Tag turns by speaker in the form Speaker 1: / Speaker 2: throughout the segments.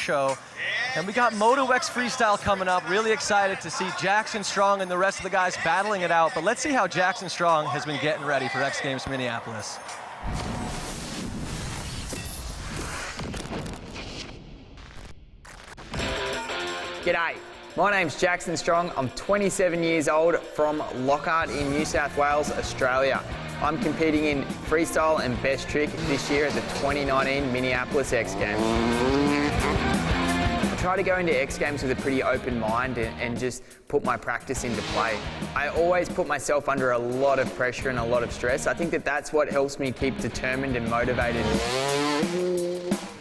Speaker 1: show. And we got Moto X Freestyle coming up. Really excited to see Jackson Strong and the rest of the guys battling it out. But let's see how Jackson Strong has been getting ready for X Games Minneapolis.
Speaker 2: G'day, my name's Jackson Strong. I'm 27 years old from Lockhart in New South Wales, Australia. I'm competing in freestyle and best trick this year at the 2019 Minneapolis X Games. I try to go into X Games with a pretty open mind and just put my practice into play. I always put myself under a lot of pressure and a lot of stress. I think that that's what helps me keep determined and motivated.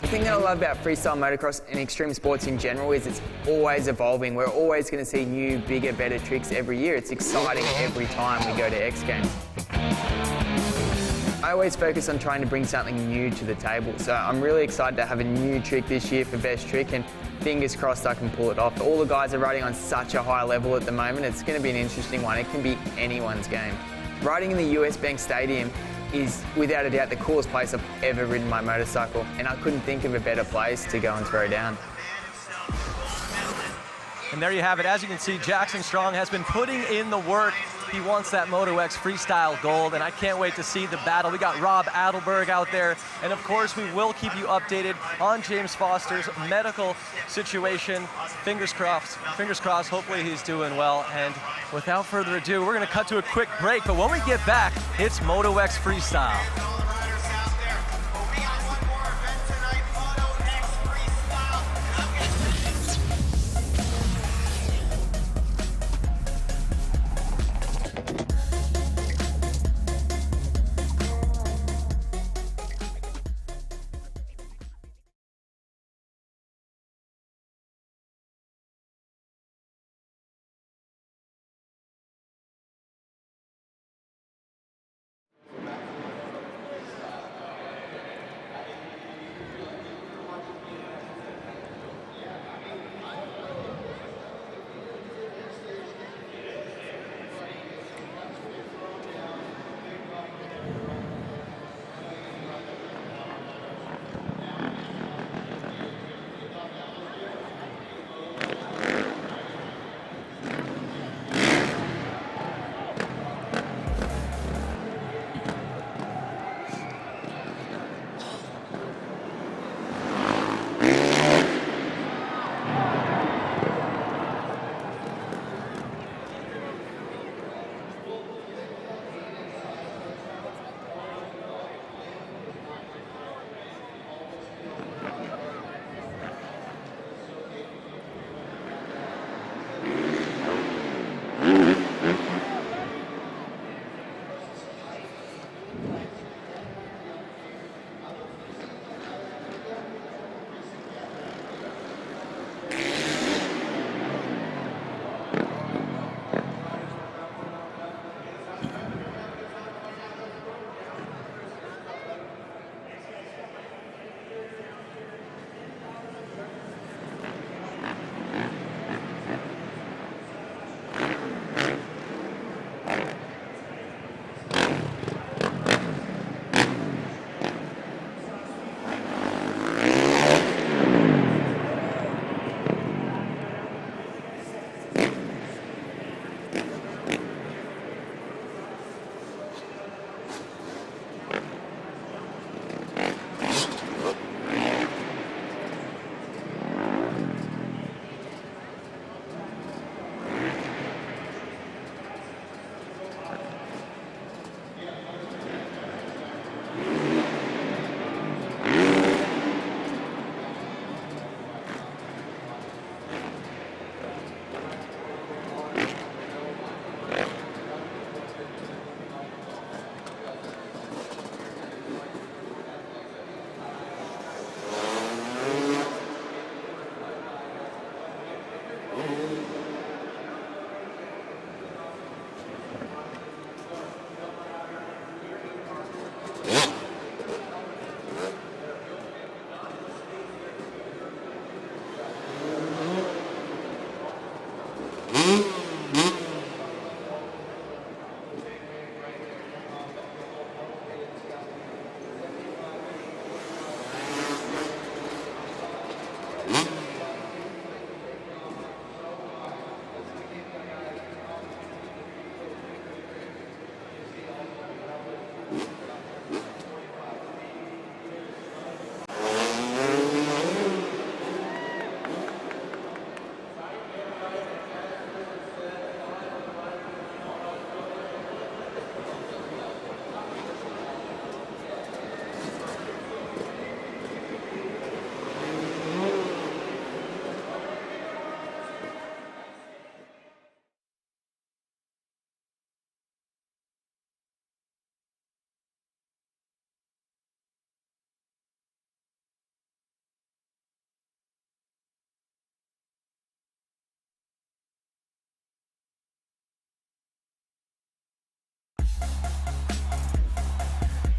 Speaker 2: The thing that I love about freestyle motocross and extreme sports in general is it's always evolving. We're always going to see new, bigger, better tricks every year. It's exciting every time we go to X Games. I always focus on trying to bring something new to the table, so I'm really excited to have a new trick this year for best trick, and fingers crossed I can pull it off. All the guys are riding on such a high level at the moment. It's going to be an interesting one. It can be anyone's game. Riding in the US Bank Stadium is without a doubt the coolest place I've ever ridden my motorcycle, and I couldn't think of a better place to go and throw down.
Speaker 1: And there you have it. As you can see, Jackson Strong has been putting in the work. He wants that Moto X Freestyle gold, and I can't wait to see the battle. We got Adelberg out there, and of course we will keep you updated on James Foster's medical situation. Fingers crossed, hopefully he's doing well. And without further ado, we're gonna cut to a quick break, but when we get back, it's Moto X Freestyle.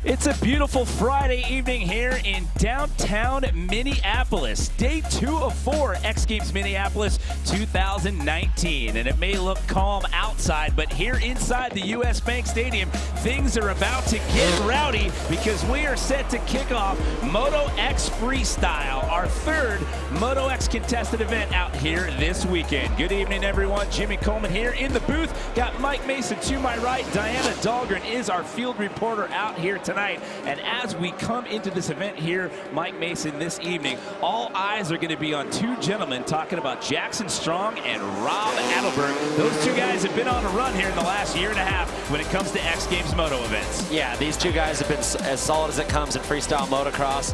Speaker 3: It's a beautiful Friday evening here in downtown Minneapolis. Day 2 of 4 X Games Minneapolis 2019. And it may look calm outside, but here inside the US Bank Stadium, things are about to get rowdy because we are set to kick off Moto X Freestyle, our third Moto X contested event out here this weekend. Good evening, everyone. Jimmy Coleman here in the booth. Got Mike Mason to my right. Diana Dahlgren is our field reporter out here tonight. And as we come into this event here, Mike Mason, this evening, all eyes are going to be on two gentlemen talking about Jackson Strong and Rob Adelberg. Those two guys have been on a run here in the last year and a half when it comes to X Games Moto events.
Speaker 4: Yeah, these two guys have been as solid as it comes in freestyle motocross.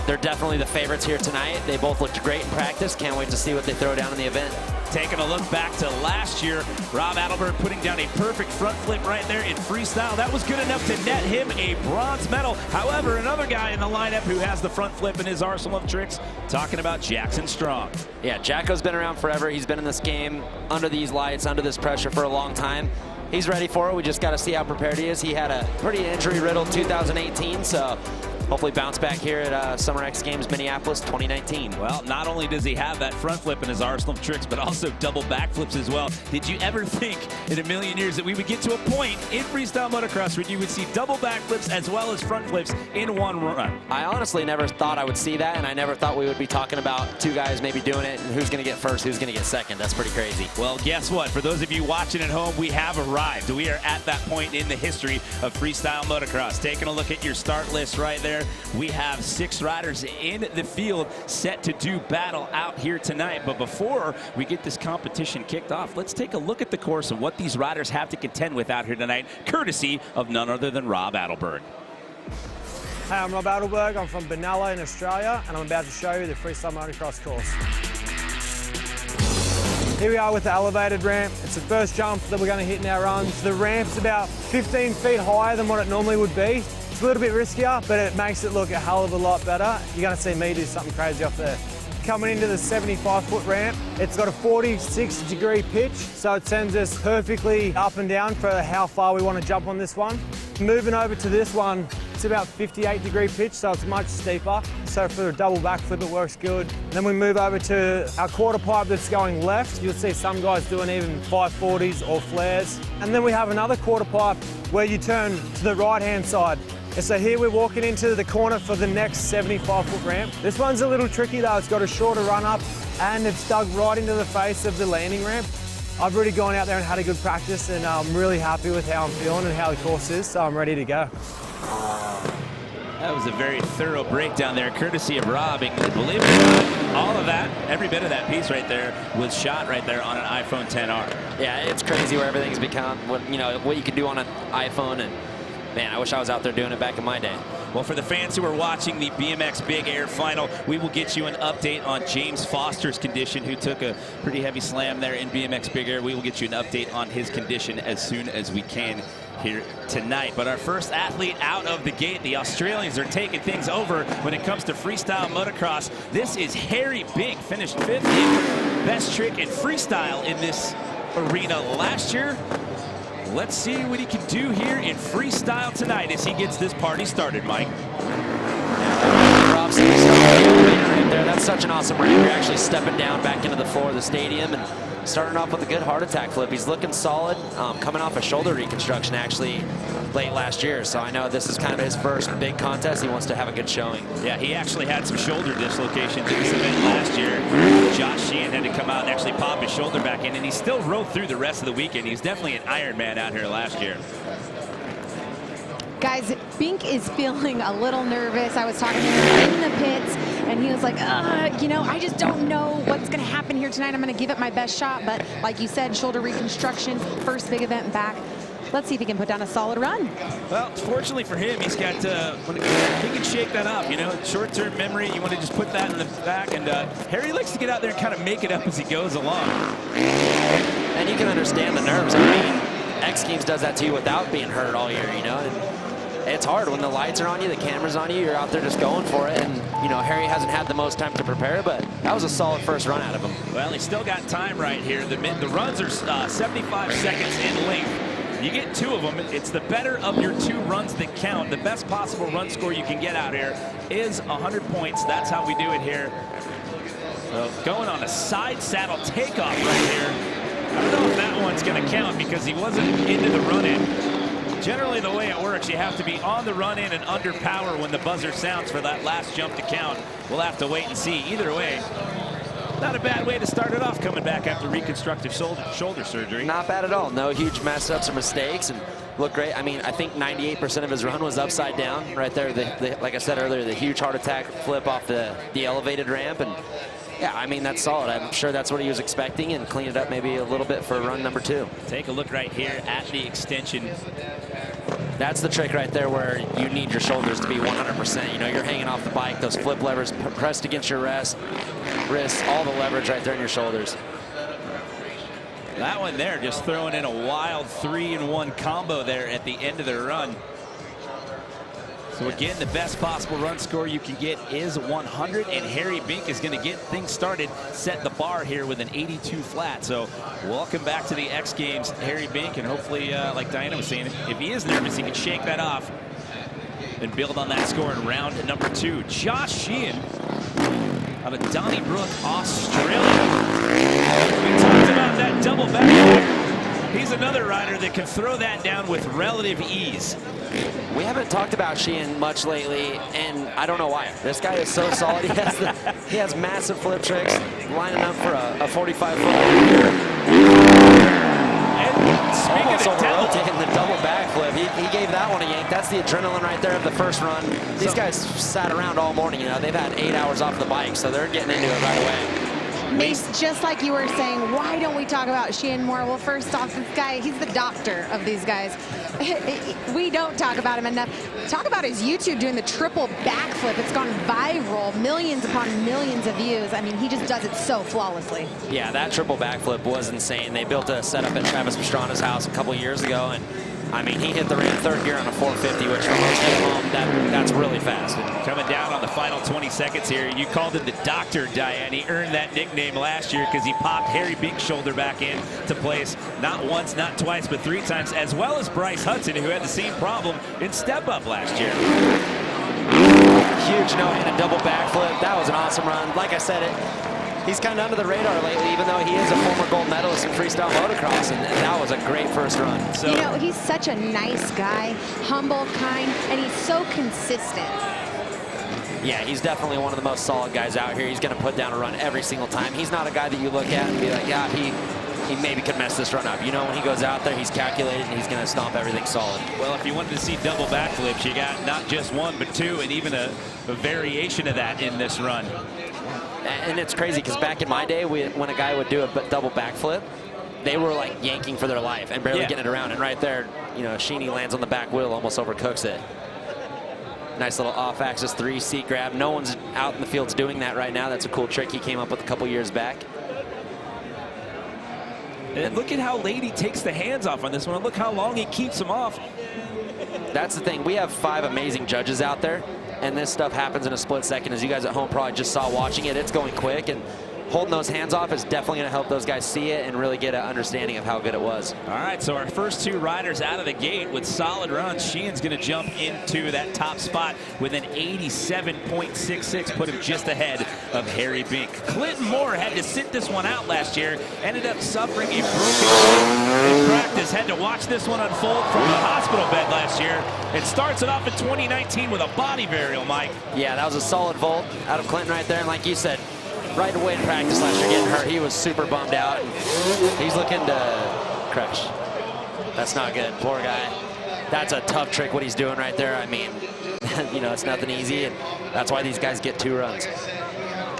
Speaker 4: They're definitely the favorites here tonight. They both looked great in practice. Can't wait to see what they throw down in the event.
Speaker 3: Taking a look back to last year, Rob Adelberg putting down a perfect front flip right there in freestyle. That was good enough to net him a bronze medal. However, another guy in the lineup who has the front flip in his arsenal of tricks, talking about Jackson Strong.
Speaker 4: Yeah, Jacko's been around forever. He's been in this game under these lights, under this pressure for a long time. He's ready for it. We just got to see how prepared he is. He had a pretty injury-riddled 2018, so hopefully bounce back here at Summer X Games Minneapolis 2019.
Speaker 3: Well, not only does he have that front flip in his arsenal of tricks, but also double backflips as well. Did you ever think in a million years that we would get to a point in freestyle motocross where you would see double backflips as well as front flips in one run?
Speaker 4: I honestly never thought I would see that, and I never thought we would be talking about two guys maybe doing it and who's going to get first, who's going to get second. That's pretty crazy.
Speaker 3: Well, guess what? For those of you watching at home, we have arrived. We are at that point in the history of freestyle motocross. Taking a look at your start list right there, we have 6 riders in the field set to do battle out here tonight. But before we get this competition kicked off, let's take a look at the course of what these riders have to contend with out here tonight, courtesy of none other than Rob Adelberg.
Speaker 5: Hey, I'm Rob Adelberg. I'm from Benalla in Australia, and I'm about to show you the freestyle motocross course. Here we are with the elevated ramp. It's the first jump that we're going to hit in our runs. The ramp's about 15 feet higher than what it normally would be. It's a little bit riskier, but it makes it look a hell of a lot better. You're going to see me do something crazy off there. Coming into the 75-foot ramp, it's got a 46-degree pitch, so it sends us perfectly up and down for how far we want to jump on this one. Moving over to this one, it's about 58-degree pitch, so it's much steeper. So for a double backflip, it works good. Then we move over to our quarter pipe that's going left. You'll see some guys doing even 540s or flares. And then we have another quarter pipe where you turn to the right-hand side. And so here we're walking into the corner for the next 75-foot ramp. This one's a little tricky though. It's got a shorter run up and it's dug right into the face of the landing ramp. I've already gone out there and had a good practice, and I'm really happy with how I'm feeling and how the course is, so I'm ready to go.
Speaker 3: That was a very thorough breakdown there, courtesy of Rob. And believe it or not, all of that, every bit of that piece right there was shot right there on an iPhone XR.
Speaker 4: Yeah, it's crazy where everything's become, what you can do on an iPhone, and man, I wish I was out there doing it back in my day.
Speaker 3: Well, for the fans who are watching the BMX Big Air Final, we will get you an update on James Foster's condition, who took a pretty heavy slam there in BMX Big Air. We will get you an update on his condition as soon as we can here tonight. But our first athlete out of the gate, the Australians are taking things over when it comes to freestyle motocross. This is Harry Bink, finished 5th in best trick in freestyle in this arena last year. Let's see what he can do here in freestyle tonight as he gets this party started, Mike.
Speaker 4: Rob, right there. That's such an awesome ramp. You're actually stepping down back into the floor of the stadium and starting off with a good heart attack flip. He's looking solid, coming off a shoulder reconstruction actually late last year. So I know this is kind of his first big contest. He wants to have a good showing. Yeah, he actually had some shoulder dislocations in this event last year. Sheehan had to come out and actually pop his shoulder back in, and he still rode through the rest of the weekend. He's definitely an Iron Man out here last year.
Speaker 6: Guys, Bink is feeling a little nervous. I was talking to him in the pits, and he was like, I just don't know what's going to happen here tonight. I'm going to give it my best shot. But like you said, shoulder reconstruction, first big event back. Let's see if he can put down a solid run.
Speaker 3: Well, fortunately for him, he's got, he can shake that up, short-term memory. You want to just put that in the back, and Harry likes to get out there and kind of make it up as he goes along.
Speaker 4: And you can understand the nerves. I mean, X Games does that to you without being hurt all year, And it's hard when the lights are on you, the camera's on you, you're out there just going for it. And, Harry hasn't had the most time to prepare, but that was a solid first run out of him.
Speaker 3: Well, he's still got time right here. The runs are 75 seconds in length. You get 2 of them. It's the better of your 2 runs that count. The best possible run score you can get out here is 100 points. That's how we do it here. So going on a side saddle takeoff right here. I don't know if that one's going to count because he wasn't into the run-in. Generally, the way it works, you have to be on the run-in and under power when the buzzer sounds for that last jump to count. We'll have to wait and see. Either way, not a bad way to start it off coming back after reconstructive shoulder surgery.
Speaker 4: Not bad at all. No huge mess ups or mistakes, and looked great. I mean, I think 98% of his run was upside down right there. Like I said earlier, the huge heart attack flip off the elevated ramp. And yeah, I mean, that's solid. I'm sure that's what he was expecting, and clean it up maybe a little bit for run number 2.
Speaker 3: Take a look right here at the extension.
Speaker 4: That's the trick right there where you need your shoulders to be 100%. You know, you're hanging off the bike, those flip levers pressed against your wrists, all the leverage right there in your shoulders.
Speaker 3: That one there just throwing in a wild 3-in-1 combo there at the end of the run. So again, the best possible run score you can get is 100, and Harry Bink is going to get things started, set the bar here with an 82 flat. So welcome back to the X Games, Harry Bink, and hopefully, like Diana was saying, if he is nervous, he can shake that off and build on that score in round number 2. Josh Sheehan out of Donnybrook, Australia. We talked about that double back. He's another rider that can throw that down with relative ease.
Speaker 4: We haven't talked about Sheehan much lately, and I don't know why. This guy is so solid. He has massive flip tricks, lining up for a 45-foot. Almost over-rotating the double backflip. He gave that one a yank. That's the adrenaline right there of the first run. These guys sat around all morning. You know, they've had 8 hours off the bike, so they're getting into it right away.
Speaker 6: Mace, just like you were saying, why don't we talk about Sheehan more? Well, first off, this guy, he's the doctor of these guys. We don't talk about him enough. Talk about his YouTube doing the triple backflip. It's gone viral, millions upon millions of views. I mean, he just does it so flawlessly.
Speaker 4: Yeah, that triple backflip was insane. They built a setup at Travis Pastrana's house a couple years ago, and I mean, he hit the ramp 3rd gear on a 450, which for most at home, that's really fast.
Speaker 3: Coming down on the final 20 seconds here, you called him the doctor, Diane. He earned that nickname last year because he popped Harry Bink's shoulder back into place, not once, not twice, but 3 times, as well as Bryce Hudson, who had the same problem in step-up last year.
Speaker 4: Huge no-handed double backflip. That was an awesome run. Like I said, he's kind of under the radar lately, even though he is a former gold medalist in freestyle motocross, and that was a great first run.
Speaker 6: So, you know, he's such a nice guy, humble, kind, and he's so consistent.
Speaker 4: Yeah, he's definitely one of the most solid guys out here. He's going to put down a run every single time. He's not a guy that you look at and be like, yeah, he maybe could mess this run up. You know, when he goes out there, he's calculated, and he's going to stomp everything solid.
Speaker 3: Well, if you wanted to see double backflips, you got not just 1, but 2, and even a variation of that in this run.
Speaker 4: And it's crazy because back in my day, when a guy would do a double backflip, they were like yanking for their life and barely getting it around. And right there, you know, Sheehan lands on the back wheel, almost overcooks it. Nice little off-axis 3 seat grab. No one's out in the fields doing that right now. That's a cool trick he came up with a couple years back.
Speaker 3: And look at how late he takes the hands off on this one. Look how long he keeps them off.
Speaker 4: That's the thing. We have 5 amazing judges out there, and this stuff happens in a split second. As you guys at home probably just saw watching it, it's going quick, and holding those hands off is definitely going to help those guys see it and really get an understanding of how good it was.
Speaker 3: All right, so our first 2 riders out of the gate with solid runs. Sheehan's going to jump into that top spot with an 87.66, put him just ahead of Harry Bink. Clinton Moore had to sit this one out last year, ended up suffering a broken leg in practice, had to watch this one unfold from the hospital bed last year. It starts it off in 2019 with a body burial, Mike.
Speaker 4: Yeah, that was a solid vault out of Clinton right there, and like you said, right away in practice last year getting hurt, he was super bummed out. He's looking to crash. That's not good, poor guy. That's a tough trick what he's doing right there. I mean, you know, it's nothing easy, and that's why these guys get 2 runs.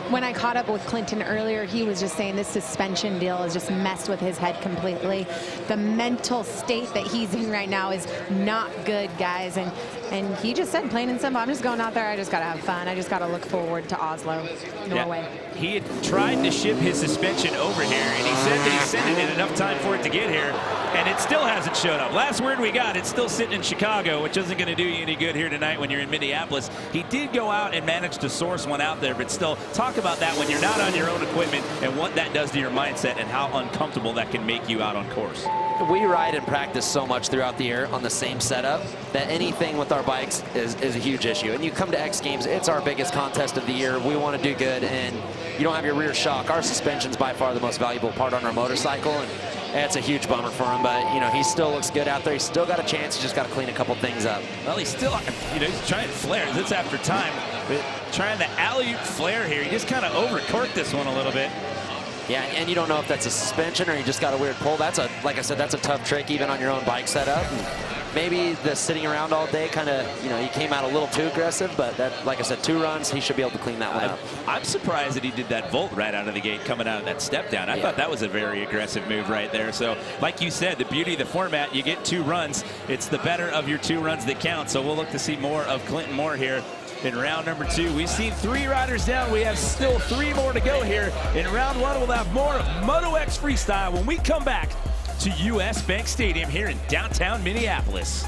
Speaker 6: When I caught up with Clinton earlier, he was just saying this suspension deal has just messed with his head completely. The mental state that he's in right now is not good, guys. And he just said, plain and simple, I'm just going out there, I just got to have fun. I just got to look forward to Oslo, Norway.
Speaker 3: Yeah. He had tried to ship his suspension over here, and he said that he sent it in enough time for it to get here, and it still hasn't showed up. Last word we got, it's still sitting in Chicago, which isn't going to do you any good here tonight when you're in Minneapolis. He did go out and manage to source one out there, but still, talk about that when you're not on your own equipment and what that does to your mindset and how uncomfortable that can make you out on course.
Speaker 4: we ride and practice so much throughout the year on the same setup that anything with our bikes is a huge issue. And you come to X Games, it's our biggest contest of the year. We want to do good, and you don't have your rear shock. Our suspension's by far the most valuable part on our motorcycle, and it's a huge bummer for him. But you know, he still looks good out there. He's still got a chance. He's just got to clean a couple things up.
Speaker 3: Well, he's still, you know, he's trying flares. It's after time, but trying the alley-oop flare here. He just kind of overcorked this one a little bit.
Speaker 4: Yeah, and you don't know if that's a suspension or you just got a weird pull. That's like I said, that's a tough trick even on your own bike setup. And maybe the sitting around all day kind of, you know, he came out a little too aggressive, but that, like I said, 2 runs, he should be able to clean that one up.
Speaker 3: I'm surprised that he did that volt right out of the gate coming out of that step down. I thought that was a very aggressive move right there. So like you said, the beauty of the format, you get 2 runs. It's the better of your 2 runs that count. So we'll look to see more of Clinton Moore here in round number 2. We've seen 3 riders down. We have still 3 more to go here. In round 1, we'll have more of Moto X Freestyle when we come back to US Bank Stadium here in downtown Minneapolis.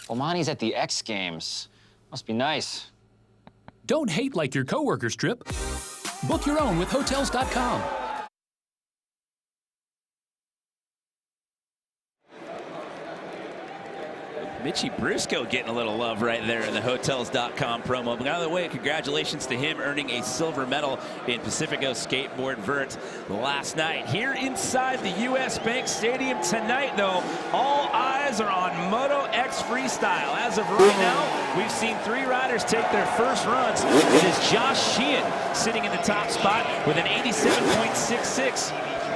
Speaker 7: Omani's at the X Games. Must be nice.
Speaker 8: Don't hate like your coworker's trip. Book your own with Hotels.com.
Speaker 3: Mitchie Briscoe getting a little love right there in the Hotels.com promo. But by the way, congratulations to him earning a silver medal in Pacifico Skateboard Vert last night. Here inside the U.S. Bank Stadium tonight, though, all eyes are on Moto X Freestyle. As of right now, we've seen 3 riders take their first runs. It is Josh Sheehan sitting in the top spot with an 87.66.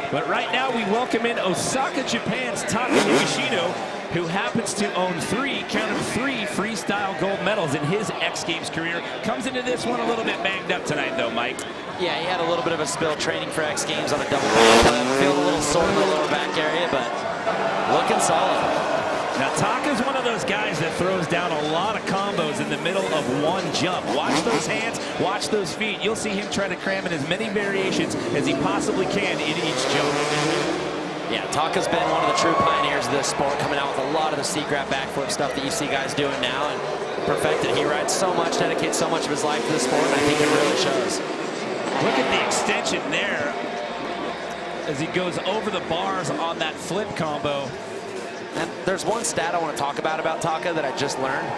Speaker 3: But right now, we welcome in Osaka, Japan's Taka Higashino, who happens to own 3 freestyle gold medals in his X Games career. Comes into this one a little bit banged up tonight, though, Mike.
Speaker 4: Yeah, he had a little bit of a spill training for X Games on a double flip. Feeling a little sore in the lower back area, but looking solid.
Speaker 3: Now, Taka's one of those guys that throws down a lot of combos in the middle of one jump. Watch those hands, watch those feet. You'll see him try to cram in as many variations as he possibly can in each jump.
Speaker 4: Yeah, Taka's been one of the true pioneers of this sport, coming out with a lot of the C-grab backflip stuff that you see guys doing now, and perfected. He rides so much, dedicates so much of his life to this sport, and I think it really shows.
Speaker 3: Look at the extension there as he goes over the bars on that flip combo.
Speaker 4: And there's one stat I want to talk about Taka that I just learned.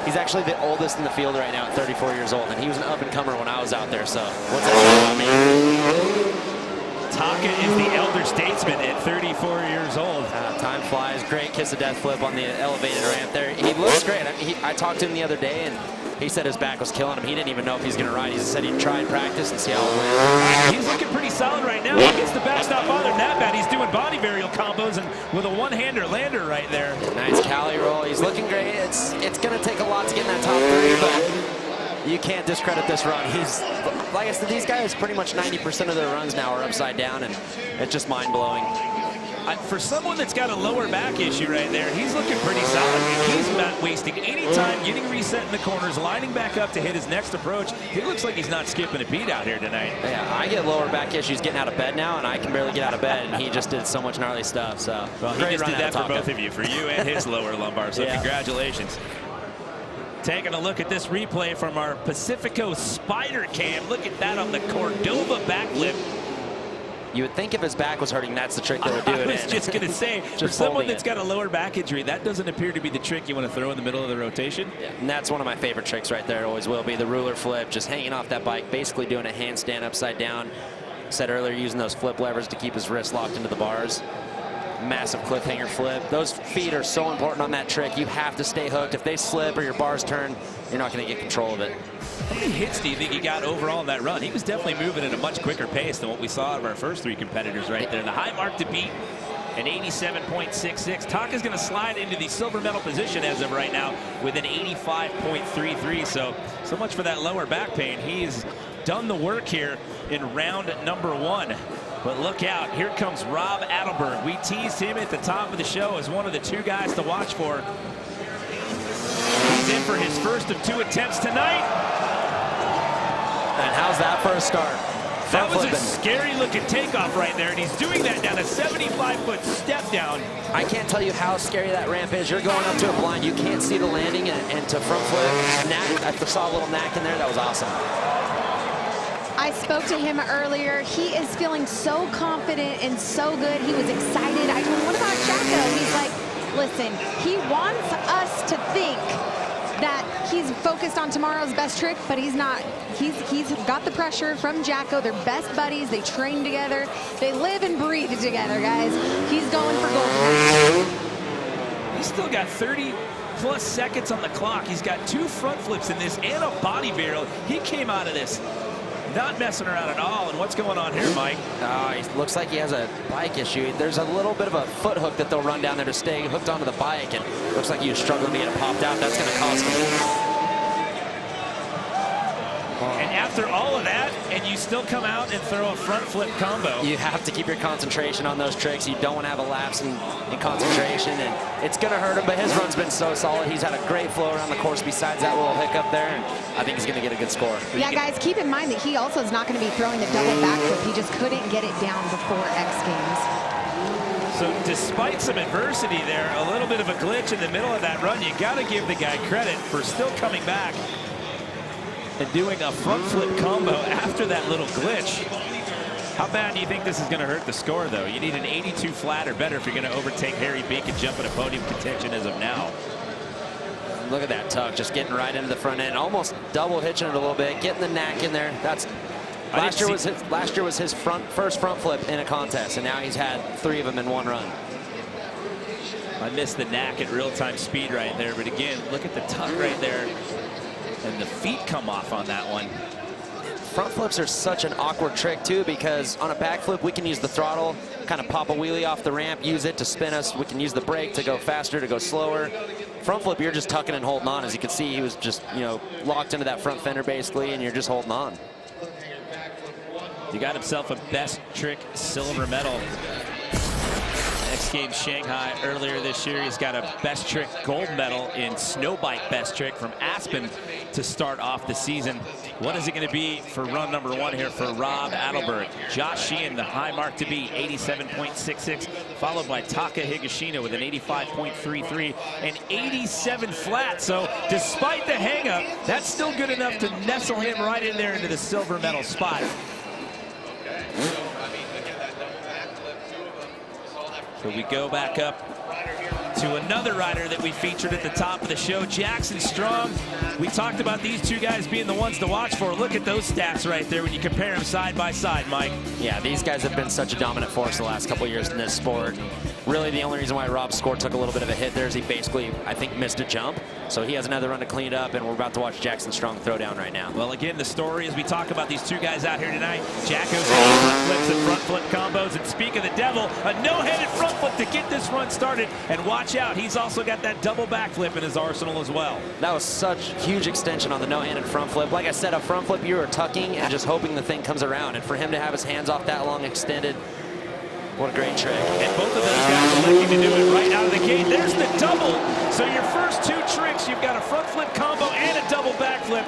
Speaker 4: He's actually the oldest in the field right now at 34 years old, and he was an up-and-comer when I was out there, so what's that about me?
Speaker 3: Taka is the elder statesman at 34 years old.
Speaker 4: Time flies. Great kiss of death flip on the elevated ramp there. He looks great. I talked to him the other day, and he said his back was killing him. He didn't even know if he's going to ride. He just said he'd try and practice and see how it went.
Speaker 3: He's looking pretty solid right now. He gets the back not bothering that bad. He's doing body varial combos and with a one-hander lander right there.
Speaker 4: Nice Cali roll. He's looking great. It's going to take a lot to get in that top 3, but you can't discredit this run. He's, like I said, these guys pretty much 90% of their runs now are upside down, and it's just mind-blowing.
Speaker 3: For someone that's got a lower back issue right there, he's looking pretty solid. He's not wasting any time getting reset in the corners, lining back up to hit his next approach. He looks like he's not skipping a beat out here tonight.
Speaker 4: Yeah, I get lower back issues getting out of bed now, and I can barely get out of bed, and he just did so much gnarly stuff. So,
Speaker 3: well, he just did that for both of you, for you and his lower lumbar, so congratulations. Taking a look at this replay from our Pacifico Spider Cam. Look at that on the Cordova backflip.
Speaker 4: You would think if his back was hurting, that's the trick they would do it in.
Speaker 3: I was just going to say, for someone that's got a lower back injury, that doesn't appear to be the trick you want to throw in the middle of the rotation.
Speaker 4: Yeah, and that's one of my favorite tricks right there. It always will be the ruler flip, just hanging off that bike, basically doing a handstand upside down. Said earlier, using those flip levers to keep his wrist locked into the bars. Massive cliffhanger flip. Those feet are so important on that trick. You have to stay hooked. If they slip or your bars turn, you're not going to get control of it.
Speaker 3: How many hits do you think he got overall in that run? He was definitely moving at a much quicker pace than what we saw of our first 3 competitors right there. The high mark to beat, an 87.66. Taka's going to slide into the silver medal position as of right now with an 85.33. So much for that lower back pain. He's done the work here in round number 1. But look out, here comes Rob Adelberg. We teased him at the top of the show as one of the 2 guys to watch for. He's in for his first of 2 attempts tonight.
Speaker 4: And how's that for a start?
Speaker 3: That was a scary looking takeoff right there, and he's doing that down a 75-foot step down.
Speaker 4: I can't tell you how scary that ramp is. You're going up to a blind, you can't see the landing, and to front flip. Knack, I saw a little knack in there, that was awesome.
Speaker 6: I spoke to him earlier. He is feeling so confident and so good. He was excited. I told him, what about Jacko? He's like, listen, he wants us to think that he's focused on tomorrow's best trick, but he's not. He's got the pressure from Jacko. They're best buddies. They train together. They live and breathe together, guys. He's going for gold.
Speaker 3: He's still got 30+ seconds on the clock. He's got 2 front flips in this and a body barrel. He came out of this not messing around at all. And what's going on here, Mike?
Speaker 4: He looks like he has a bike issue. There's a little bit of a foot hook that they'll run down there to stay hooked onto the bike, and looks like he was struggling to get it popped out. That's going to cost him.
Speaker 3: And after all of that, and you still come out and throw a front flip combo.
Speaker 4: You have to keep your concentration on those tricks. You don't want to have a lapse in concentration, and it's going to hurt him, but his run's been so solid. He's had a great flow around the course besides that little hiccup there, and I think he's going to get a good score.
Speaker 6: Yeah, guys, keep in mind that he also is not going to be throwing the double backflip. He just couldn't get it down before X Games.
Speaker 3: So despite some adversity there, a little bit of a glitch in the middle of that run, you got to give the guy credit for still coming back and doing a front flip combo after that little glitch. How bad do you think this is going to hurt the score, though? You need an 82 flat or better if you're going to overtake Harry Bink and jump into podium contention as of now.
Speaker 4: Look at that tuck, just getting right into the front end, almost double hitching it a little bit, getting the knack in there. That's last year was his first front flip in a contest, and now he's had 3 of them in one run.
Speaker 3: I missed the knack at real-time speed right there, but again, look at the tuck right there, and the feet come off on that one.
Speaker 4: Front flips are such an awkward trick too, because on a back flip we can use the throttle, kind of pop a wheelie off the ramp, use it to spin us. We can use the brake to go faster, to go slower. Front flip, you're just tucking and holding on. As you can see, he was just, you know, locked into that front fender basically, and you're just holding on.
Speaker 3: He got himself a best trick silver medal. X Games Shanghai earlier this year. He's got a best trick gold medal in snow bike best trick from Aspen to start off the season. What is it going to be for run number 1 here for Rob Adelberg? Josh Sheehan, the high mark to beat, 87.66, followed by Taka Higashino with an 85.33 and 87 flat. So despite the hang-up, that's still good enough to nestle him right in there into the silver medal spot. So we go back up to another rider that we featured at the top of the show, Jackson Strong. We talked about these two guys being the ones to watch for. Look at those stats right there when you compare them side by side, Mike.
Speaker 4: Yeah, these guys have been such a dominant force the last couple of years in this sport. Really, the only reason why Rob's score took a little bit of a hit there is he basically, I think, missed a jump. So he has another run to clean it up, and we're about to watch Jackson Strong throw down right now.
Speaker 3: Well, again, the story as we talk about these two guys out here tonight, Jacko's front flips and front flip combos. And speak of the devil, a no-headed front flip to get this run started. And watch out, he's also got that double backflip in his arsenal as well.
Speaker 4: That was such huge extension on the no-handed front flip. Like I said, a front flip, you are tucking and just hoping the thing comes around. And for him to have his hands off that long extended, what a great trick.
Speaker 3: And both of those guys are looking to do it right out of the gate. There's the double. So your first 2 tricks, you've got a front flip combo and a double backflip.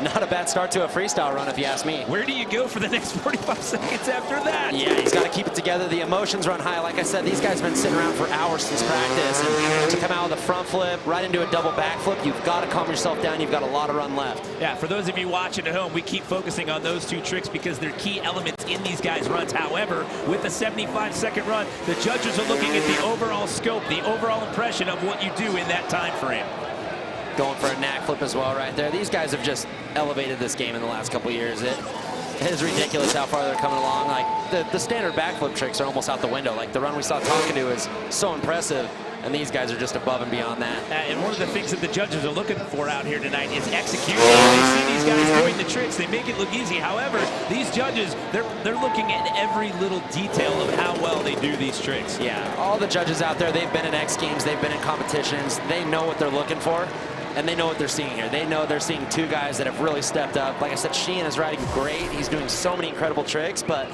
Speaker 4: Not a bad start to a freestyle run, if you ask me.
Speaker 3: Where do you go for the next 45 seconds after that?
Speaker 4: Yeah, he's got to keep it together. The emotions run high. Like I said, these guys have been sitting around for hours since practice. And to come out with a front flip, right into a double backflip, you've got to calm yourself down. You've got a lot of run left.
Speaker 3: Yeah, for those of you watching at home, we keep focusing on those 2 tricks because they're key elements in these guys' runs. However, with the 75-second run, the judges are looking at the overall scope, the overall impression of what you do in that time frame.
Speaker 4: Going for a knack flip as well right there. These guys have just elevated this game in the last couple of years. It is ridiculous how far they're coming along. Like the standard backflip tricks are almost out the window. Like the run we saw Taka do is so impressive, and these guys are just above and beyond that.
Speaker 3: And one of the things that the judges are looking for out here tonight is execution. They see these guys doing the tricks, they make it look easy. However, these judges, they're looking at every little detail of how well they do these tricks.
Speaker 4: Yeah, all the judges out there, they've been in X Games, they've been in competitions, they know what they're looking for. And they know what they're seeing here. They know they're seeing 2 guys that have really stepped up. Like I said, Sheehan is riding great. He's doing so many incredible tricks, but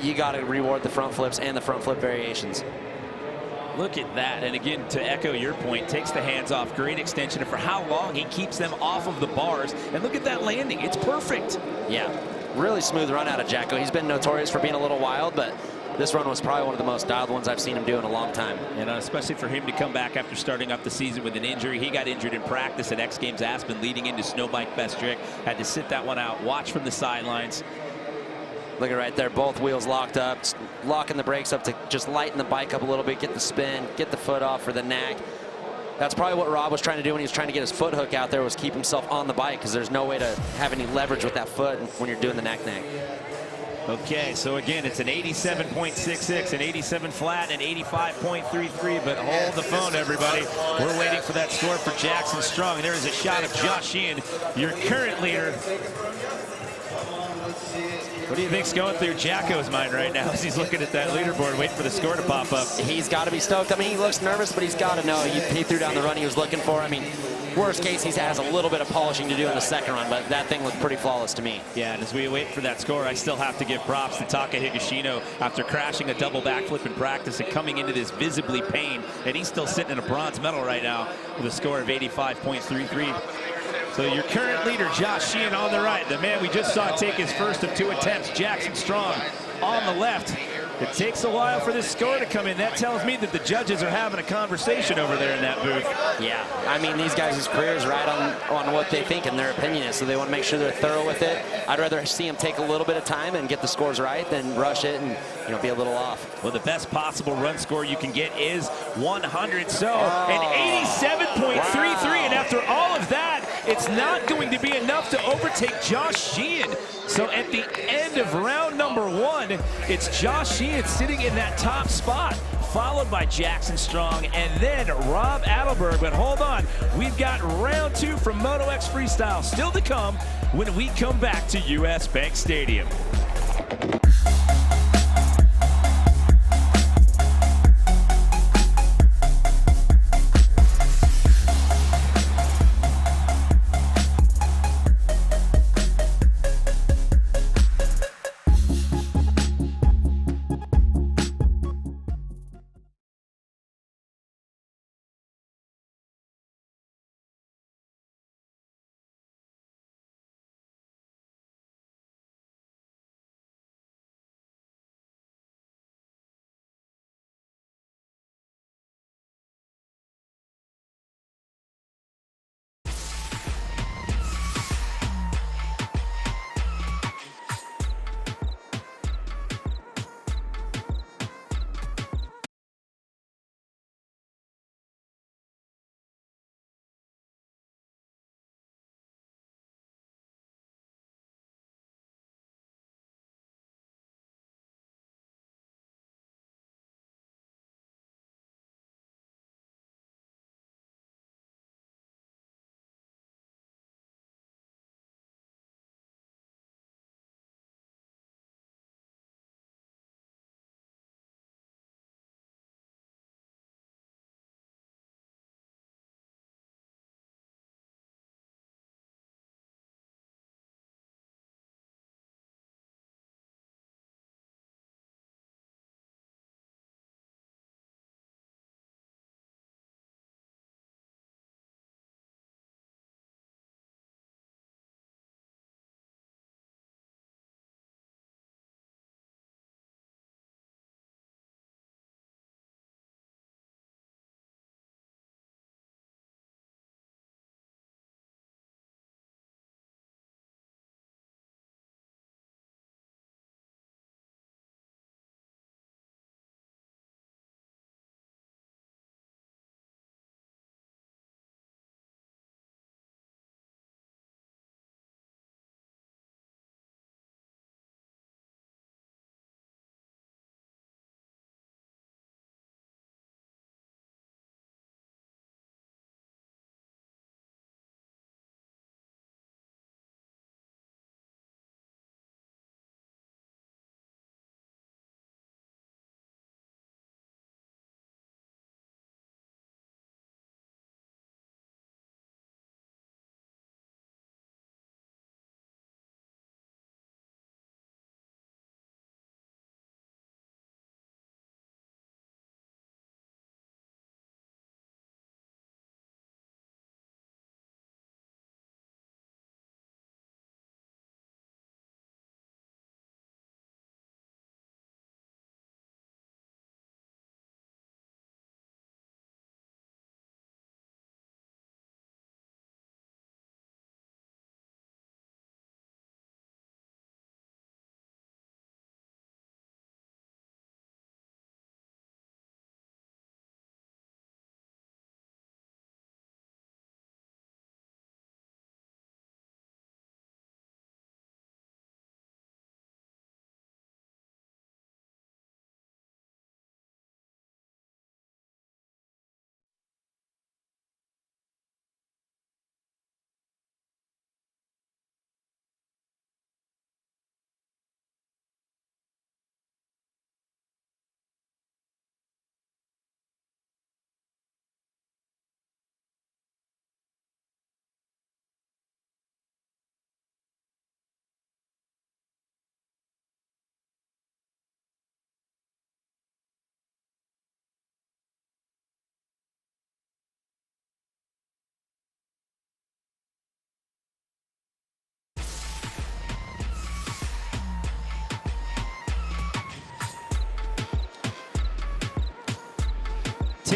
Speaker 4: you got to reward the front flips and the front flip variations.
Speaker 3: Look at that. And again, to echo your point, takes the hands off. Great extension. And for how long he keeps them off of the bars. And look at that landing. It's perfect.
Speaker 4: Yeah, really smooth run out of Jacko. He's been notorious for being a little wild, but this run was probably one of the most dialed ones I've seen him do in a long time.
Speaker 3: And especially for him to come back after starting off the season with an injury. He got injured in practice at X Games Aspen leading into Snowbike Best Trick. Had to sit that one out, watch from the sidelines.
Speaker 4: Look at right there, both wheels locked up, locking the brakes up to just lighten the bike up a little bit, get the spin, get the foot off for the knack. That's probably what Rob was trying to do when he was trying to get his foot hook out there, was keep himself on the bike, because there's no way to have any leverage with that foot when you're doing the knack.
Speaker 3: Okay, so again, it's an 87.66, an 87 flat, and 85.33, but hold the phone, everybody. We're waiting for that score for Jackson Strong. There is a shot of Josh Sheehan, your current leader. What do you think's going through Jacko's mind right now as he's looking at that leaderboard, waiting for the score to pop up?
Speaker 4: He's got to be stoked. I mean, he looks nervous, but he's got to know. He threw down the run he was looking for. I mean, worst case, he has a little bit of polishing to do in the second run, but that thing looked pretty flawless to me.
Speaker 3: Yeah, and as we wait for that score, I still have to give props to Taka Higashino after crashing a double backflip in practice and coming into this visibly pain, and he's still sitting in a bronze medal right now with a score of 85.33. So your current leader, Josh Sheehan, on the right. The man we just saw take his first of 2 attempts, Jackson Strong, on the left. It takes a while for this score to come in. That tells me that the judges are having a conversation over there in that booth.
Speaker 4: Yeah, I mean, these guys' careers ride on what they think and their opinion is, so they want to make sure they're thorough with it. I'd rather see them take a little bit of time and get the scores right than rush it and, you know, be a little off.
Speaker 3: Well, the best possible run score you can get is 100. So an 87.33, and after all of that, it's not going to be enough to overtake Josh Sheehan. So at the end of round number 1, it's Josh Sheehan sitting in that top spot, followed by Jackson Strong and then Rob Adelberg. But hold on, we've got round 2 from Moto X Freestyle still to come when we come back to US Bank Stadium.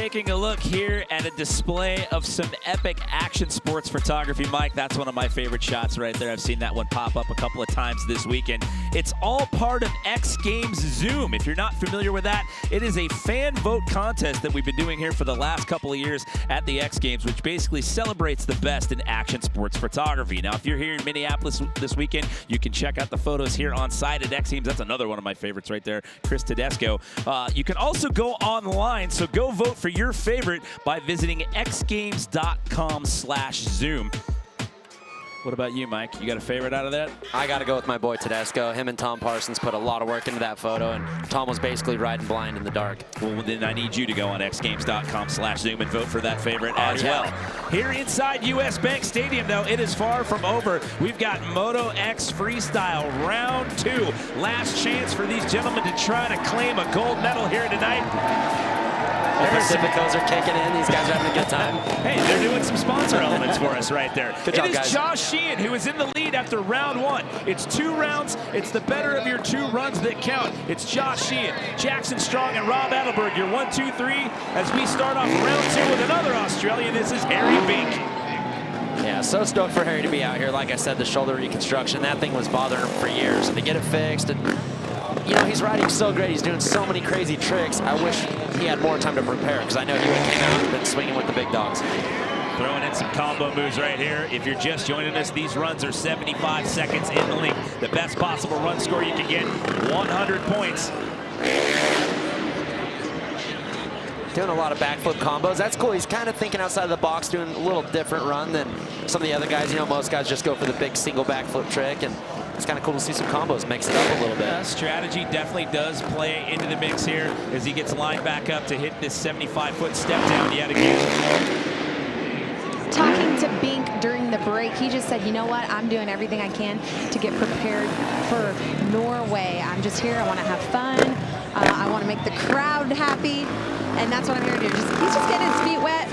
Speaker 3: taking a look here at a display of some epic action sports photography. Mike, that's one of my favorite shots right there. I've seen that one pop up a couple of times this weekend. It's all part of X Games Zoom. If you're not familiar with that, it is a fan vote contest that we've been doing here for the last couple of years at the X Games, which basically celebrates the best in action sports photography. Now, if you're here in Minneapolis this weekend, you can check out the photos here on site at X Games. That's another one of my favorites right there, Chris Tedesco. You can also go online, so go vote for your favorite by visiting xgames.com/Zoom. What about you, Mike? You got a favorite out of that?
Speaker 4: I got to go with my boy Tedesco. Him and Tom Parsons put a lot of work into that photo, and Tom was basically riding blind in the dark.
Speaker 3: Well, then I need you to go on xgames.com/Zoom and vote for that favorite as well. Here inside US Bank Stadium, though, it is far from over. We've got Moto X Freestyle Round 2. Last chance for these gentlemen to try to claim a gold medal here tonight.
Speaker 4: The Pacificos are kicking in. These guys are having a good time.
Speaker 3: Hey, they're doing some sponsor elements for us right there.
Speaker 4: Good job,
Speaker 3: it is
Speaker 4: guys.
Speaker 3: Josh Sheehan who is in the lead after round 1. It's 2 rounds. It's the better of your 2 runs that count. It's Josh Sheehan, Jackson Strong, and Rob Adelberg. Your 1, 2, 3 as we start off round 2 with another Australian. This is Harry Bink.
Speaker 4: Yeah, so stoked for Harry to be out here. Like I said, the shoulder reconstruction, that thing was bothering him for years. And to get it fixed, and you know, he's riding so great. He's doing so many crazy tricks. I wish he had more time to prepare, because I know he would have came out and been swinging with the big dogs.
Speaker 3: Throwing in some combo moves right here. If you're just joining us, these runs are 75 seconds in the length. The best possible run score you can get, 100 points.
Speaker 4: Doing a lot of backflip combos. That's cool. He's kind of thinking outside of the box, doing a little different run than some of the other guys. You know, most guys just go for the big single backflip trick, and it's kind of cool to see some combos mix it up a little bit.
Speaker 3: Yeah, strategy definitely does play into the mix here as he gets lined back up to hit this 75-foot step down yet again.
Speaker 6: Talking to Bink during the break, he just said, you know what, I'm doing everything I can to get prepared for Norway. I'm just here, I want to have fun, I want to make the crowd happy, and that's what I'm here to do. He's just getting his feet wet,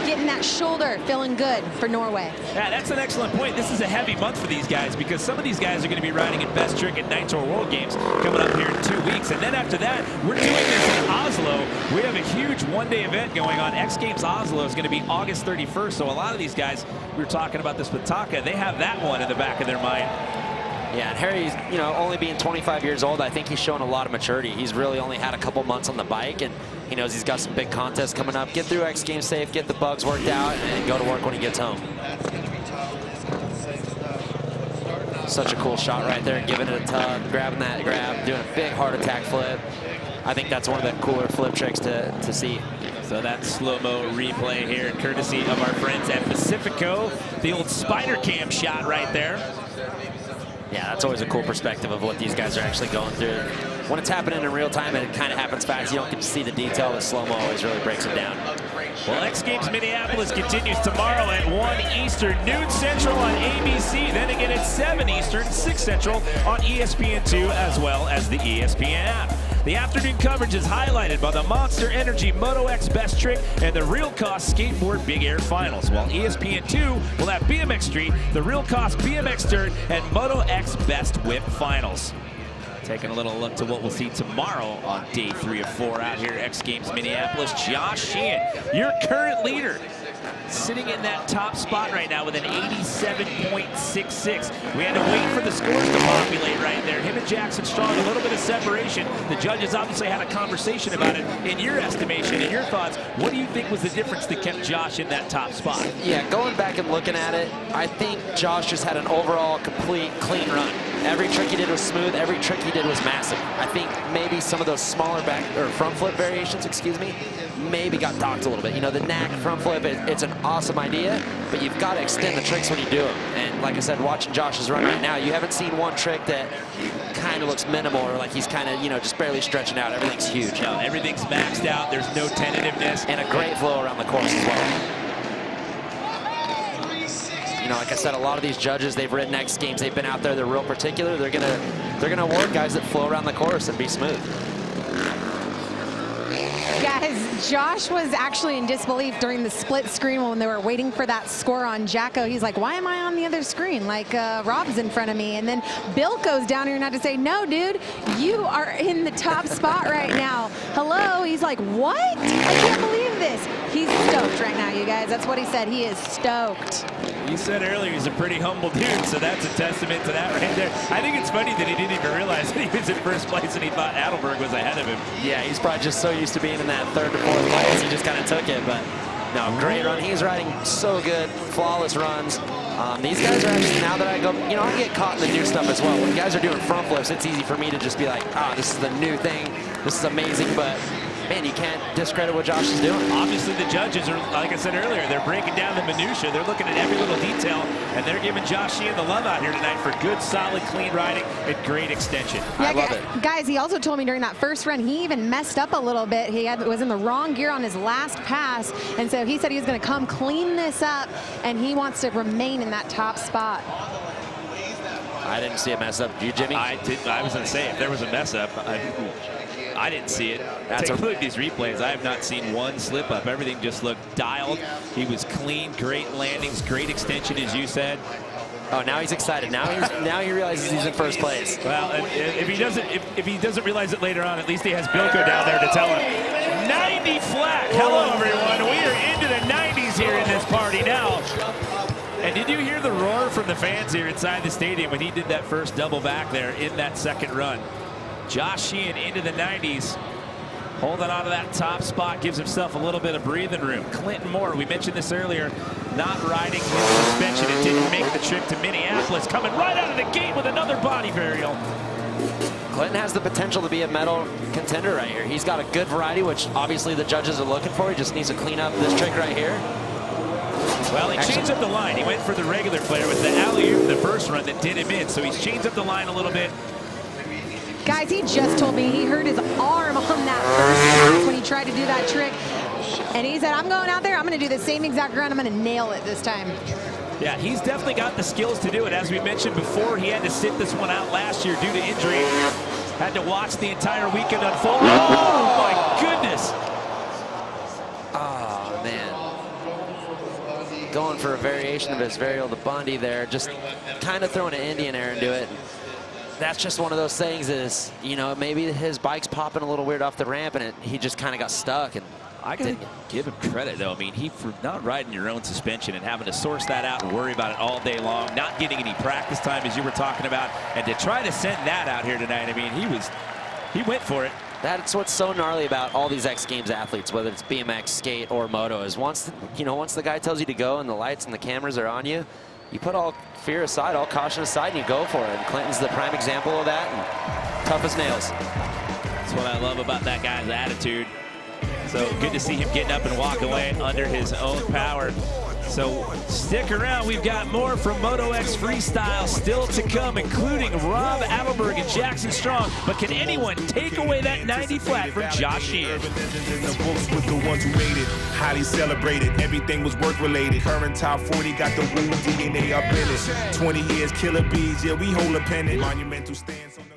Speaker 6: getting that shoulder feeling good for Norway.
Speaker 3: Yeah, that's an excellent point. This is a heavy month for these guys because some of these guys are going to be riding in Best Trick at Night Tour World Games coming up here in 2 weeks. And then after that, we're doing this in Oslo. We have a huge one-day event going on. X Games Oslo is going to be August 31st. So a lot of these guys, we were talking about this with Taka, they have that one in the back of their mind.
Speaker 4: Yeah, and Harry's, you know, only being 25 years old, I think he's shown a lot of maturity. He's really only had a couple months on the bike, and he knows he's got some big contests coming up. Get through X Games safe, get the bugs worked out, and go to work when he gets home. Such a cool shot right there, giving it a tug, grabbing that grab, doing a big heart attack flip. I think that's one of the cooler flip tricks to see.
Speaker 3: So that slow-mo replay here, courtesy of our friends at Pacifico. The old spider cam shot right there.
Speaker 4: Yeah, that's always a cool perspective of what these guys are actually going through. When it's happening in real time, it kind of happens fast. You don't get to see the detail. The slow-mo always really breaks it down.
Speaker 3: Well, X Games Minneapolis continues tomorrow at 1 Eastern, noon Central on ABC. Then again at 7 Eastern, 6 Central on ESPN2, as well as the ESPN app. The afternoon coverage is highlighted by the Monster Energy Moto X Best Trick and the Real Cost Skateboard Big Air Finals, while ESPN2 will have BMX Street, the Real Cost BMX Dirt, and Moto X Best Whip Finals. Taking a little look to what we'll see tomorrow on day 3 of 4 out here at X Games Minneapolis. Josh Sheehan, your current leader, sitting in that top spot right now with an 87.66. We had to wait for the scores to populate right there. Him and Jackson Strong, a little bit of separation. The judges obviously had a conversation about it. In your estimation, in your thoughts, what do you think was the difference that kept Josh in that top spot?
Speaker 4: Yeah, going back and looking at it, I think Josh just had an overall complete clean run. Every trick he did was smooth. Every trick he did was massive. I think maybe some of those smaller back or front flip variations, excuse me, maybe got docked a little bit. You know, the knack front flip, it's an awesome idea, but you've got to extend the tricks when you do them. And like I said, watching Josh's run right now, you haven't seen one trick that kind of looks minimal or like he's kind of, you know, just barely stretching out. Everything's huge.
Speaker 3: No, everything's maxed out. There's no tentativeness.
Speaker 4: And a great flow around the course as well. You know, like I said, a lot of these judges, they've ridden X Games, they've been out there, they're real particular. They're gonna award guys that flow around the course and be smooth.
Speaker 6: Guys, Josh was actually in disbelief during the split screen when they were waiting for that score on Jacko. He's like, why am I on the other screen? Like, Rob's in front of me. And then Bill goes down here and had to say, no, dude, you are in the top spot right now. Hello? He's like, what? I can't believe this. He's stoked right now, you guys. That's what he said. He is stoked.
Speaker 3: You said earlier he's a pretty humble dude, so that's a testament to that right there. I think it's funny that he didn't even realize that he was in first place and he thought Adelberg was ahead of him.
Speaker 4: Yeah, he's probably just so used to being in that third to fourth place, he just kind of took it. But no, great run. He's riding so good, flawless runs. These guys are actually, now that I go, you know, I get caught in the new stuff as well. When guys are doing front flips, it's easy for me to just be like, this is the new thing. This is amazing, but man, you can't discredit what Josh is doing.
Speaker 3: Obviously, the judges are, like I said earlier, they're breaking down the minutia. They're looking at every little detail, and they're giving Josh Sheehan the love out here tonight for good, solid, clean riding and great extension.
Speaker 6: Yeah,
Speaker 4: I love it.
Speaker 6: Guys, he also told me during that first run, he even messed up a little bit. He was in the wrong gear on his last pass, and so he said he was going to come clean this up, and he wants to remain in that top spot.
Speaker 4: I didn't see a mess up. Did you, Jimmy?
Speaker 3: I was going to say, if there was a mess up, I didn't see it. Take a look at these replays. I have not seen one slip up. Everything just looked dialed. He was clean, great landings, great extension, as you said.
Speaker 4: Oh, now he's excited. Now he realizes he's in first place.
Speaker 3: Well, if he doesn't realize it later on, at least he has Bilko down there to tell him. 90 flat. Hello, everyone. We are into the 90s here in this party now. And did you hear the roar from the fans here inside the stadium when he did that first double back there in that second run? Josh Sheehan into the 90s, holding on to that top spot, gives himself a little bit of breathing room. Clinton Moore, we mentioned this earlier, not riding his suspension and didn't make the trip to Minneapolis, coming right out of the gate with another body burial.
Speaker 4: Clinton has the potential to be a medal contender right here. He's got a good variety, which obviously the judges are looking for. He just needs to clean up this trick right here.
Speaker 3: Well, he changed up the line. He went for the regular player with the alley-oop the first run that did him in, so he's changed up the line a little bit.
Speaker 6: Guys, he just told me he hurt his arm on that first pass when he tried to do that trick. And he said, I'm going out there, I'm going to do the same exact run, I'm going to nail it this time.
Speaker 3: Yeah, he's definitely got the skills to do it. As we mentioned before, he had to sit this one out last year due to injury. Had to watch the entire weekend unfold. Oh, my goodness.
Speaker 4: Oh, man. Going for a variation of his varial to Bundy there. Just kind of throwing an Indian air into it. That's just one of those things is, you know, maybe his bike's popping a little weird off the ramp and he just kind of got stuck. And
Speaker 3: I gotta give him credit, though. I mean, for not riding your own suspension and having to source that out and worry about it all day long, not getting any practice time, as you were talking about, and to try to send that out here tonight. I mean, he went for it.
Speaker 4: That's what's so gnarly about all these X Games athletes, whether it's BMX, skate, or moto, is once the guy tells you to go and the lights and the cameras are on you, you put all fear aside, all caution aside, and you go for it. And Clinton's the prime example of that, and tough as nails.
Speaker 3: That's what I love about that guy's attitude. So good to see him getting up and walk away under his own power. So stick around. We've got more from Moto X Freestyle still to come, including Rob Adelberg and Jackson Strong. But can anyone take away that 90 flat from Josh Sheehan?
Speaker 9: The books with the ones who made it, highly celebrated. Everything was work related. Current top 40 got the Wu DNA up in it. 20 years, killer bees, yeah, we hold a pennant. Monumental stands on the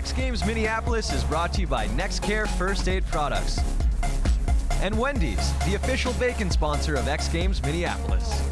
Speaker 1: X Games Minneapolis is brought to you by NextCare First Aid Products and Wendy's, the official bacon sponsor of X Games Minneapolis.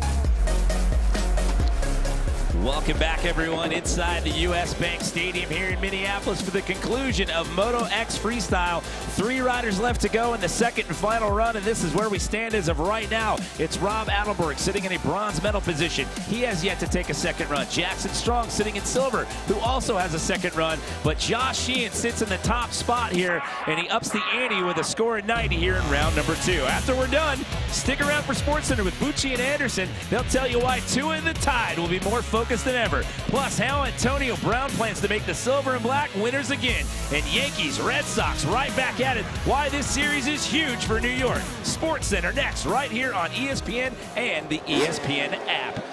Speaker 3: Welcome back, everyone, inside the U.S. Bank Stadium here in Minneapolis for the conclusion of Moto X Freestyle. 3 riders left to go in the second and final run, and this is where we stand as of right now. It's Rob Adelberg sitting in a bronze medal position. He has yet to take a second run. Jackson Strong sitting in silver, who also has a second run. But Josh Sheehan sits in the top spot here, and he ups the ante with a score of 90 here in round number 2. After we're done, stick around for SportsCenter with Bucci and Anderson. They'll tell you why 2 in the Tide will be more focused than ever. Plus, how Antonio Brown plans to make the silver and black winners again. And Yankees, Red Sox right back at it. Why this series is huge for New York. SportsCenter next, right here on ESPN and the ESPN app.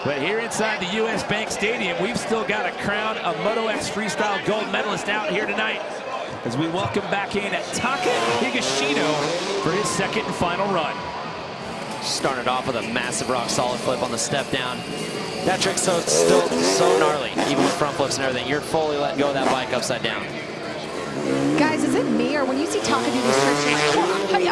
Speaker 3: But here inside the U.S. Bank Stadium, we've still got to crown a Moto X Freestyle gold medalist out here tonight as we welcome back in Taka Higashino for his second and final run.
Speaker 4: Started off with a massive rock solid flip on the step down. That trick's still so gnarly, even with front flips and everything. You're fully letting go of that bike upside down.
Speaker 6: Guys, is it me, or when you see Taka do these tricks, you're like,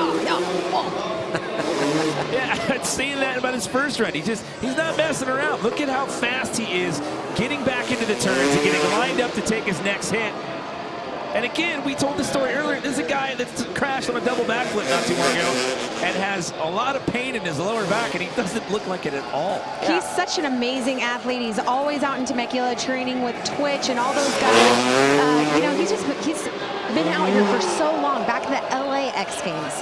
Speaker 3: yeah, I'd seen that about his first run. He's not messing around. Look at how fast he is getting back into the turns and getting lined up to take his next hit. And again, we told the story earlier, this is a guy that's crashed on a double backflip not too long ago and has a lot of pain in his lower back, and he doesn't look like it at all.
Speaker 6: He's such an amazing athlete. He's always out in Temecula training with Twitch and all those guys. You know, he's been out here for so long, back to the LA X Games.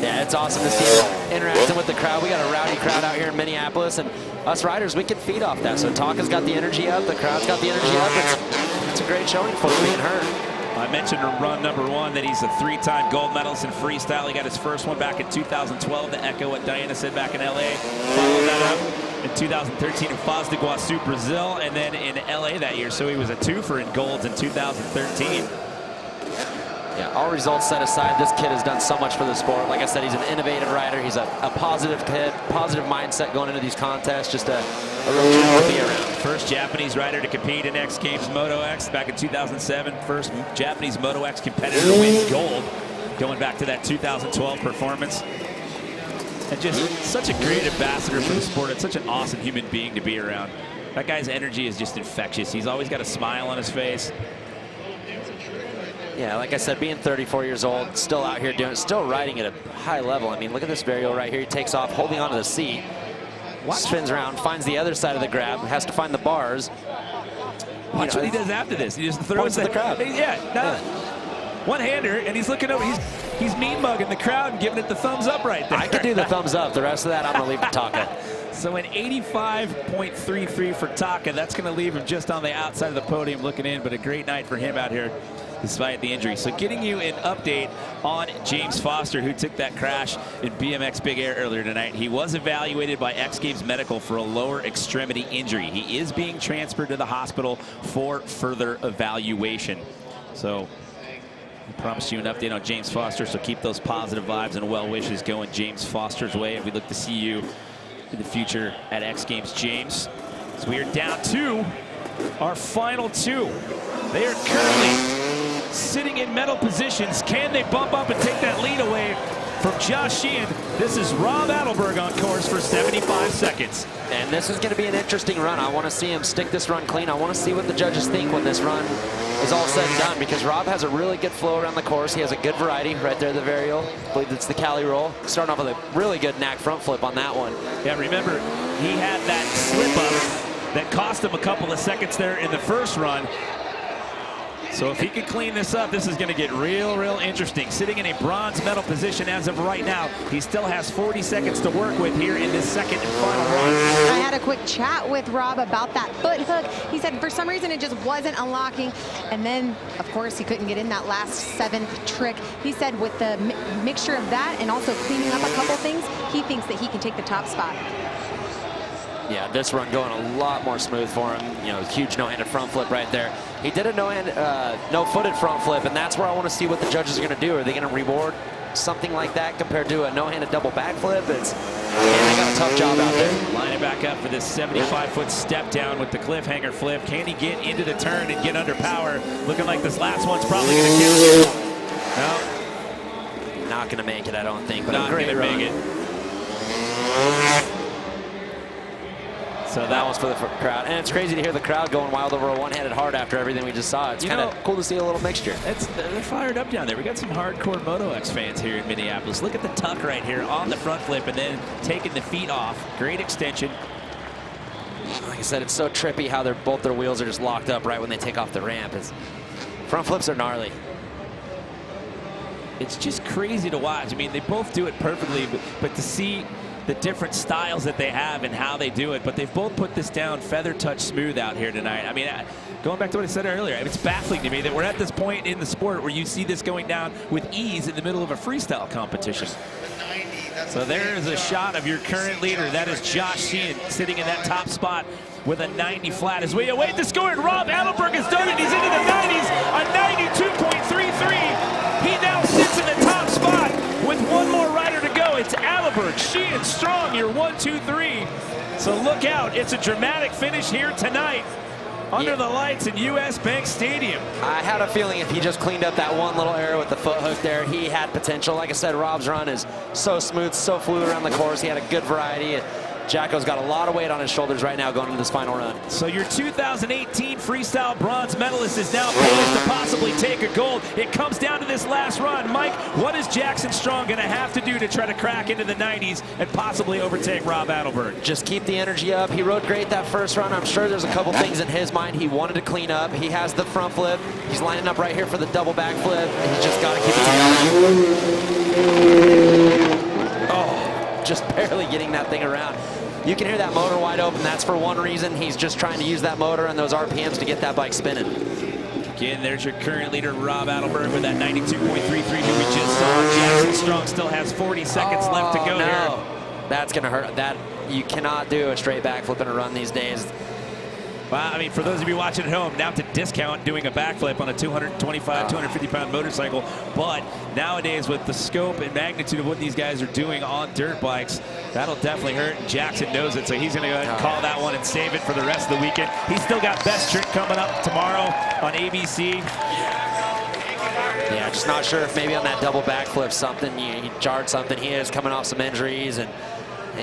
Speaker 4: Yeah, it's awesome to see him interacting with the crowd. We got a rowdy crowd out here in Minneapolis, and us riders, we can feed off that. So Taka's got the energy up, the crowd's got the energy up. It's a great showing for him being hurt.
Speaker 3: I mentioned in run number 1 that he's a 3-time gold medalist in freestyle. He got his first one back in 2012 to echo what Diana said back in LA. Followed that up in 2013 in Foz do Iguaçu, Brazil, and then in LA that year. So he was a 2-fer in golds in 2013.
Speaker 4: Yeah, all results set aside, this kid has done so much for the sport. Like I said, he's an innovative rider. He's a positive kid, positive mindset going into these contests. Just a real treat to be around.
Speaker 3: First Japanese rider to compete in X Games Moto X back in 2007. First Japanese Moto X competitor to win gold, going back to that 2012 performance. And just such a great ambassador for the sport. It's such an awesome human being to be around. That guy's energy is just infectious. He's always got a smile on his face.
Speaker 4: Yeah, like I said, being 34 years old, still out here doing it, still riding at a high level. I mean, look at this varial right here. He takes off, holding onto the seat, spins around, finds the other side of the grab, has to find the bars.
Speaker 3: Watch what he does after this. He just throws
Speaker 4: the crowd.
Speaker 3: One-hander, and he's looking over. He's mean-mugging the crowd and giving it the thumbs up right there.
Speaker 4: I could do the thumbs up. The rest of that, I'm going to leave to Taka.
Speaker 3: So an 85.33 for Taka. That's going to leave him just on the outside of the podium looking in, but a great night for him out here despite the injury. So getting you an update on James Foster, who took that crash in BMX Big Air earlier tonight. He was evaluated by X Games Medical for a lower extremity injury. He is being transferred to the hospital for further evaluation. So I promised you an update on James Foster, so keep those positive vibes and well wishes going James Foster's way, and we look to see you in the future at X Games, James. So we are down to our final 2. They are currently sitting in medal positions. Can they bump up and take that lead away from Josh Sheehan? This is Rob Adelberg on course for 75 seconds.
Speaker 4: And this is going to be an interesting run. I want to see him stick this run clean. I want to see what the judges think when this run is all said and done, because Rob has a really good flow around the course. He has a good variety right there, the varial. I believe it's the Cali roll. Starting off with a really good knack front flip on that one.
Speaker 3: Yeah, remember, he had that slip up that cost him a couple of seconds there in the first run. So if he can clean this up, this is going to get real interesting. Sitting in a bronze medal position as of right now. He still has 40 seconds to work with here in this second and final run.
Speaker 6: I had a quick chat with Rob about that foot hook. He said for some reason it just wasn't unlocking. And then, of course, he couldn't get in that last 7th trick. He said with the mixture of that and also cleaning up a couple things, he thinks that he can take the top spot.
Speaker 4: Yeah, this run going a lot more smooth for him. You know, huge no-handed front flip right there. He did a no-footed front flip, and that's where I want to see what the judges are going to do. Are they going to reward something like that compared to a no-handed double backflip. Man, they got a tough job out there.
Speaker 3: Lining back up for this 75-foot step down with the cliffhanger flip. Can he get into the turn and get under power? Looking like this last one's probably going to count. No.
Speaker 4: Not going to make it, I don't think, but
Speaker 3: not
Speaker 4: a great
Speaker 3: gonna
Speaker 4: run.
Speaker 3: make it.
Speaker 4: So that one's for the crowd. And it's crazy to hear the crowd going wild over a one-handed hard after everything we just saw. It's kind of cool to see a little mixture.
Speaker 3: They're fired up down there. We got some hardcore Moto X fans here in Minneapolis. Look at the tuck right here on the front flip and then taking the feet off. Great extension.
Speaker 4: Like I said, it's so trippy how both their wheels are just locked up right when they take off the ramp. Front flips are gnarly.
Speaker 3: It's just crazy to watch. I mean, they both do it perfectly, but to see the different styles that they have and how they do it, but they've both put this down feather touch smooth out here tonight. I mean, going back to what I said earlier, it's baffling to me that we're at this point in the sport where you see this going down with ease in the middle of a freestyle competition. So there is a shot of your current leader. That is Josh Sheehan sitting in that top spot with a 90 flat. As we await the score, and Rob Adelberg has done it. He's into the 90s, a 92.33. He now sits in the top spot with one more rider to go. It's Adelberg, Sheehan, Strong, your 1, 2, 3. So look out. It's a dramatic finish here tonight under the lights in US Bank Stadium.
Speaker 4: I had a feeling if he just cleaned up that one little error with the foot hook there, he had potential. Like I said, Rob's run is so smooth, so fluid around the course. He had a good variety. Jacko's got a lot of weight on his shoulders right now going into this final run.
Speaker 3: So your 2018 freestyle bronze medalist is now poised to possibly take a gold. It comes down to this last run. Mike, what is Jackson Strong going to have to do to try to crack into the 90s and possibly overtake Rob Adelberg?
Speaker 4: Just keep the energy up. He rode great that first run. I'm sure there's a couple things in his mind he wanted to clean up. He has the front flip. He's lining up right here for the double back flip. He's just got to keep it together. Oh, just barely getting that thing around. You can hear that motor wide open. That's for one reason. He's just trying to use that motor and those RPMs to get that bike spinning.
Speaker 3: Again, there's your current leader, Rob Adelberg, with that 92.33 who we just saw. Jackson Strong still has 40 seconds left to go here.
Speaker 4: That's going to hurt. That you cannot do a straight backflip in a run these days.
Speaker 3: Well, I mean, for those of you watching at home, now to discount doing a backflip on a 225, 250-pound motorcycle. But nowadays, with the scope and magnitude of what these guys are doing on dirt bikes, that'll definitely hurt. And Jackson knows it, so he's going to go ahead and call that one and save it for the rest of the weekend. He's still got Best Trick coming up tomorrow on ABC.
Speaker 4: Yeah, just not sure if maybe on that double backflip something, he jarred something. He is coming off some injuries, and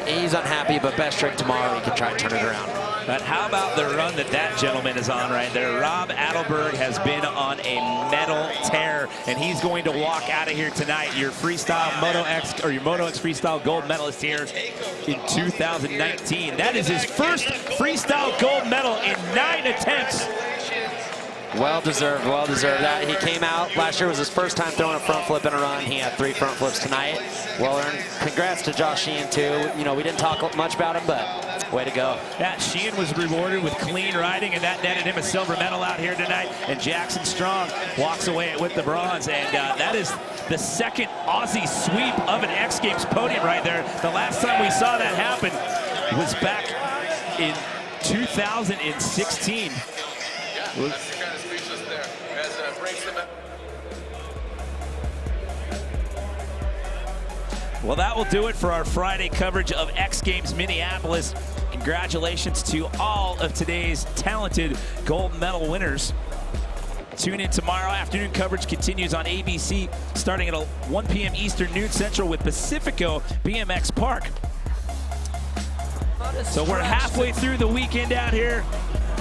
Speaker 4: he's unhappy, but Best Trick tomorrow, he can try to turn it around.
Speaker 3: But how about the run that gentleman is on right there? Rob Adelberg has been on a metal tear, and he's going to walk out of here tonight. Your freestyle Moto X, or your Moto X Freestyle gold medalist here in 2019. That is his first freestyle gold medal in 9 attempts.
Speaker 4: Well deserved, well deserved. He came out, last year was his first time throwing a front flip in a run. He had 3 front flips tonight. Well earned. Congrats to Josh Sheehan too. You know, we didn't talk much about him, but way to go.
Speaker 3: Yeah, Sheehan was rewarded with clean riding, and that netted him a silver medal out here tonight. And Jackson Strong walks away with the bronze, and that is the second Aussie sweep of an X Games podium right there. The last time we saw that happen was back in 2016. Well, that will do it for our Friday coverage of X Games Minneapolis. Congratulations to all of today's talented gold medal winners. Tune in tomorrow. Afternoon coverage continues on ABC starting at 1 p.m. Eastern, noon Central with Pacifico BMX Park. So we're halfway through the weekend out here.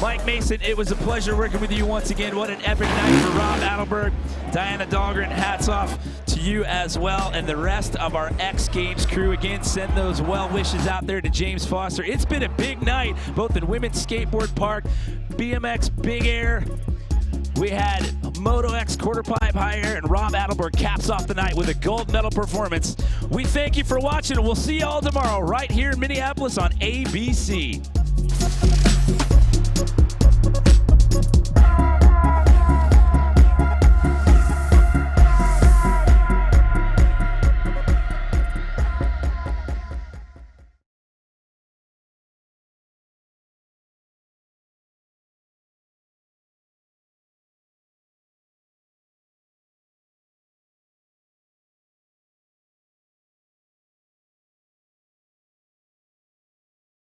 Speaker 3: Mike Mason, it was a pleasure working with you once again. What an epic night for Rob Adelberg. Diana Dahlgren, hats off to you as well, and the rest of our X Games crew. Again, send those well wishes out there to James Foster. It's been a big night, both in Women's Skateboard Park, BMX Big Air. We had Moto X Quarter Pipe High Air, and Rob Adelberg caps off the night with a gold medal performance. We thank you for watching, and we'll see you all tomorrow right here in Minneapolis on ABC.